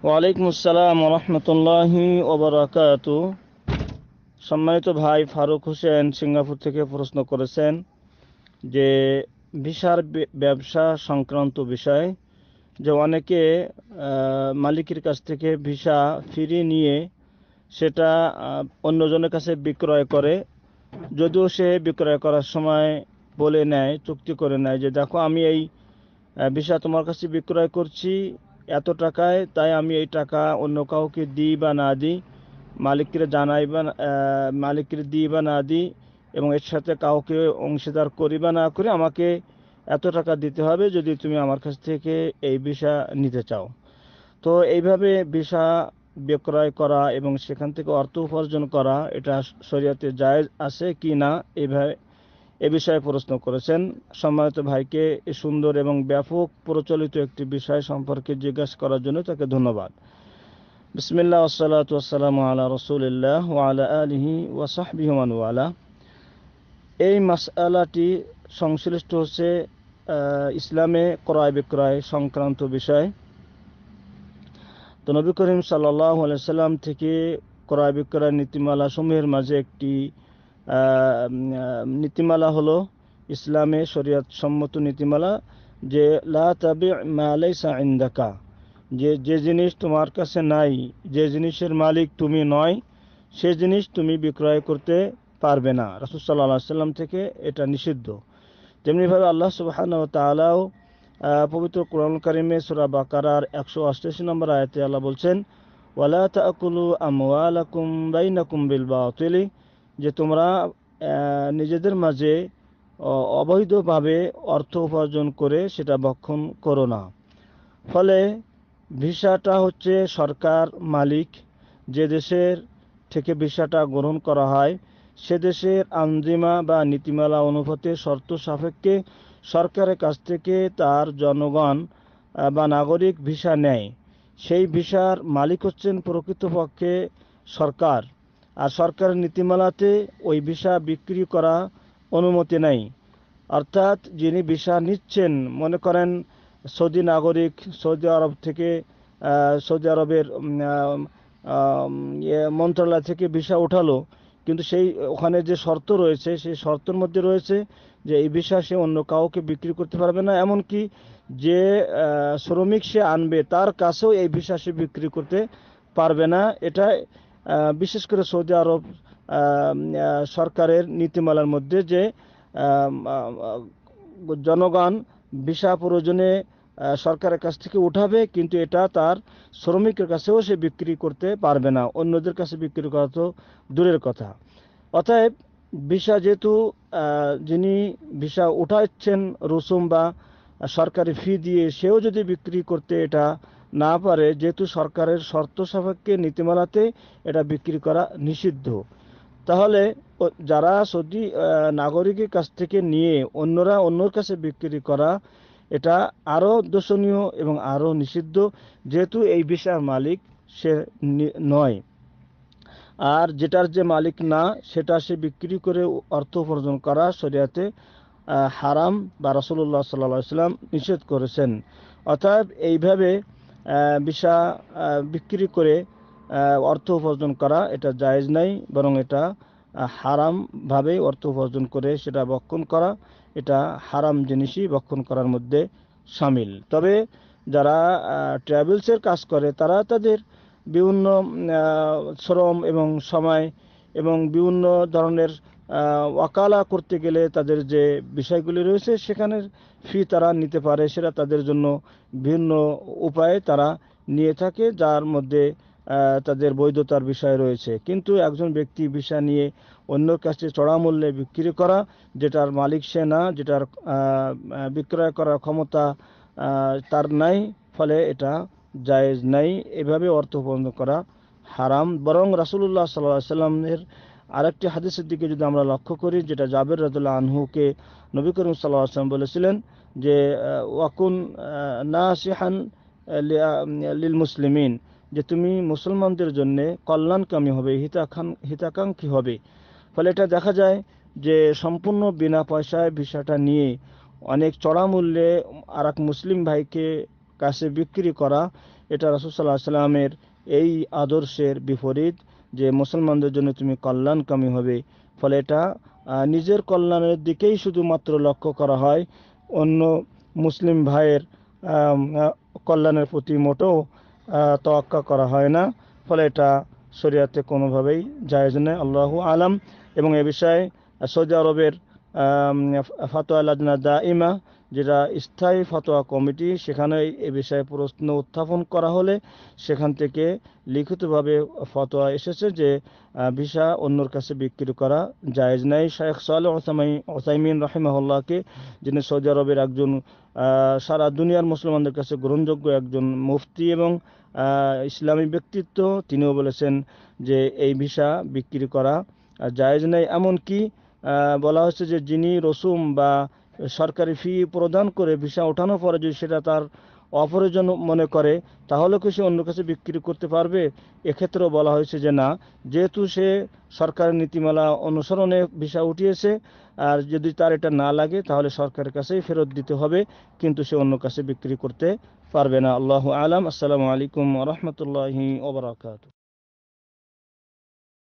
ওয়ালাইকুম আসসালাম রহমতুল্লাহি ওবরাকাতু। সম্মানিত ভাই ফারুক হোসেন সিঙ্গাপুর থেকে প্রশ্ন করেছেন যে ভিসার ব্যবসা সংক্রান্ত বিষয়, যে অনেকে মালিকের কাছ থেকে ভিসা ফিরিয়ে নিয়ে সেটা অন্যজনের কাছে বিক্রয় করে। যদিও সে বিক্রয় করার সময় বলে নেয়, চুক্তি করে নেয় যে দেখো, আমি এই ভিসা তোমার কাছে বিক্রয় করছি এত টাকায়, তাই আমি এই টাকা অন্য কাউকে দিই বা না দিই, মালিককে জানাই বা মালিককে দিই বা না দিই, এবং এর সাথে কাউকে অংশীদার করি বা না করি, আমাকে এত টাকা দিতে হবে যদি তুমি আমার কাছ থেকে এই ভিসা নিতে চাও। তো এইভাবে ভিসা বিক্রয় করা এবং সেখান থেকে অর্থ উপার্জন করা, এটা শরীয়তে জায়েজ আছে কি না, এইভাবে এ বিষয়ে প্রশ্ন করেছেন। সম্মানিত ভাইকে এই সুন্দর এবং ব্যাপক প্রচলিত একটি বিষয় সম্পর্কে জিজ্ঞাসা করার জন্য তাকে ধন্যবাদ। বিসমিল্লাহ ওয়াসসালাতু ওয়াসসালামু আলা রাসূলিল্লাহ ওয়া আলা আলিহি ওয়া সাহবিহি ওয়া মান ওয়ালা। এই মাসআলাটি সংশ্লিষ্ট হচ্ছে ইসলামে ক্রয় বিক্রয় সংক্রান্ত বিষয়। তো নবী করিম সাল্লাল্লাহু আলাইহি সাল্লাম থেকে ক্রয় বিক্রয় নীতিমালা সমূহের মাঝে একটি নীতিমালা হলো ইসলামে শরীয়ত সম্মত নীতিমালা, যে লা তাবি মা লাইসা ইনদাকা, যে যে জিনিস তোমার কাছে নাই, যে জিনিসের মালিক তুমি নয়, সে জিনিস তুমি বিক্রয় করতে পারবে না। রাসূল সাল্লাল্লাহু আলাইহি সাল্লাম থেকে এটা নিষিদ্ধ। তেমনিভাবে আল্লাহ সুবহানাহু ওয়া তাআলাও পবিত্র কোরআনুল কারীমে সূরা বাকারার 188 নম্বর আয়াতে আল্লাহ বলছেন, ওয়ালা তাকুলু আমওয়ালাকুম বাইনাকুম বিল বাতিলি, যে তোমরা নিজেদের মাঝে অবৈধভাবে অর্থ উপার্জন করে সেটা ভক্ষণ করো না। ফলে ভিসাটা হচ্ছে সরকার মালিক, যে দেশের থেকে ভিসাটা গ্রহণ করা হয় সে দেশের আইনজীমা বা নীতিমালা অনুপাতে শর্ত সাপেক্ষে সরকারের কাছ থেকে তার জনগণ বা নাগরিক ভিসা নেয়। সেই ভিসার মালিক হচ্ছেন প্রকৃতপক্ষে সরকার, আর সরকারের নীতিমালাতে ওই ভিসা বিক্রি করা অনুমতি নেই। অর্থাৎ যিনি ভিসা নিচ্ছেন, মনে করেন সৌদি নাগরিক সৌদি আরব থেকে সৌদি আরবের মন্ত্রণালয় থেকে ভিসা উঠালো, কিন্তু সেই ওখানে যে শর্ত রয়েছে সেই শর্তের মধ্যে রয়েছে যে এই ভিসা সে অন্য কাউকে বিক্রি করতে পারবে না, এমনকি যে শ্রমিক সে আনবে তার কাছেও এই ভিসা সে বিক্রি করতে পারবে না। এটা বিশেষ করে সৌদি আরব সরকারের নীতিমালার মধ্যে, যে জনগণ ভিসা প্রয়োজনে সরকারের কাছ থেকে উঠাবে, কিন্তু এটা তার শ্রমিকের কাছেও সে বিক্রি করতে পারবে না, অন্যদের কাছে বিক্রি করা তো দূরের কথা। অতএব ভিসা যেহেতু যিনি ভিসা উঠাচ্ছেন রসুম বা সরকারি ফি দিয়ে, সেও যদি বিক্রি করতে এটা না পারে, যেহেতু সরকারের শর্ত সাপেক্ষে নীতিমালাতে এটা বিক্রি করা নিষিদ্ধ, তাহলে যারা সৌদি নাগরিকের কাছ থেকে নিয়ে অন্যরা অন্যর কাছে বিক্রি করা, এটা আরও দোষণীয় এবং আরও নিষিদ্ধ, যেহেতু এই ভিসার মালিক সে নয়। আর যেটার যে মালিক না, সেটা সে বিক্রি করে অর্থ উপার্জন করা শরীয়তে হারাম, বা রাসূলুল্লাহ সাল্লাল্লাহু আলাইহি ওয়াসাল্লাম নিষেধ করেছেন। অতএব এইভাবে ভিসা বিক্রি করে অর্থ উপার্জন করা এটা জায়েজ নাই, বরং এটা হারামভাবে অর্থ উপার্জন করে সেটা ভক্ষণ করা, এটা হারাম জিনিসই ভক্ষণ করার মধ্যে শামিল। তবে যারা ট্রাভেলসের কাজ করে, তারা তাদের বিভিন্ন শ্রম এবং সময় এবং বিভিন্ন ধরনের ওয়াকালা করতে গেলে তাদের যে বিষয়গুলি রয়েছে সেখানের ফি তারা নিতে পারে, সেটা তাদের জন্য ভিন্ন উপায়ে তারা নিয়ে থাকে, যার মধ্যে তাদের বৈধতার বিষয় রয়েছে। কিন্তু একজন ব্যক্তি ভিসা নিয়ে অন্যর কাছে চড়া মূল্যে বিক্রি করা, যেটার মালিক সে না, যেটার বিক্রয় করার ক্ষমতা তার নাই, ফলে এটা জায়েজ নাই। এভাবে অর্থ উপার্জন করা হারাম। বরং রাসূলুল্লাহ সাল্লাল্লাহু আলাইহি ওয়াসাল্লামের আরেকটি হাদিসের দিকে যদি আমরা লক্ষ্য করি, যেটা জাবের রাদিয়াল্লাহু আনহুকে নবী করিম সাল্লাল্লাহু আলাইহি ওয়াসাল্লাম বলেছিলেন যে ওয়াকুন নাসিহান লিল মুসলিমিন, যে তুমি মুসলমানদের জন্য কল্যাণকামী হবে, হিতাকাঙ্ক্ষী হবে। ফলে এটা দেখা যায় যে সম্পূর্ণ বিনা পয়সায় ভিসাটা নিয়ে অনেক চড়া মূল্যে আর এক মুসলিম ভাইকে কাছে বিক্রি করা, এটা রাসূল সাল্লাল্লাহু আলাইহি সাল্লামের এই আদর্শের বিপরীত যে মুসলমানদের জন্য তুমি কল্যাণকামী হবে। ফলে এটা নিজের কল্যাণের দিকেই শুধুমাত্র লক্ষ্য করা হয়, অন্য মুসলিম ভাইয়ের কল্যাণের প্রতি মোটেও তোয়াক্কা করা হয় না। ফলে এটা শরিয়াতে কোনোভাবেই জায়েজ নয়। আল্লাহু আলাম। এবং এ বিষয়ে সৌদি আরবের ফাতোয়া লাজনা দাইমা, যেটা স্থায়ী ফতোয়া কমিটি, সেখানে এ বিষয়ে প্রশ্ন উত্থাপন করা হলে সেখান থেকে লিখিতভাবে ফতোয়া এসেছে যে ভিসা অন্যর কাছে বিক্রি করা জায়েজ নাই। শাইখ সালেহ ওসাইমিন রাহিমাহুল্লাহকে, যিনি সৌদি আরবের একজন সারা দুনিয়ার মুসলমানদের কাছে গ্রহণযোগ্য একজন মুফতি এবং ইসলামী ব্যক্তিত্ব, তিনিও বলেছেন যে এই ভিসা বিক্রি করা জায়েজ নেই। এমনকি বলা হচ্ছে যে যিনি রসুম বা সরকারি ফি প্রদান করে ভিসা ওঠানোর পরে যদি সেটা তার অপ্রয়োজন মনে করে, তাহলে কি সে অন্য কাছে বিক্রি করতে পারবে? এক্ষেত্রেও বলা হয়েছে যে না, যেহেতু সে সরকারের নীতিমালা অনুসরণে ভিসা উঠিয়েছে, আর যদি তার এটা না লাগে তাহলে সরকারের কাছেই ফেরত দিতে হবে, কিন্তু সে অন্য কাছে বিক্রি করতে পারবে না। আল্লাহু আলাম। আসসালামু আলাইকুম ওয়া রাহমাতুল্লাহি ওয়া বারাকাতুহু।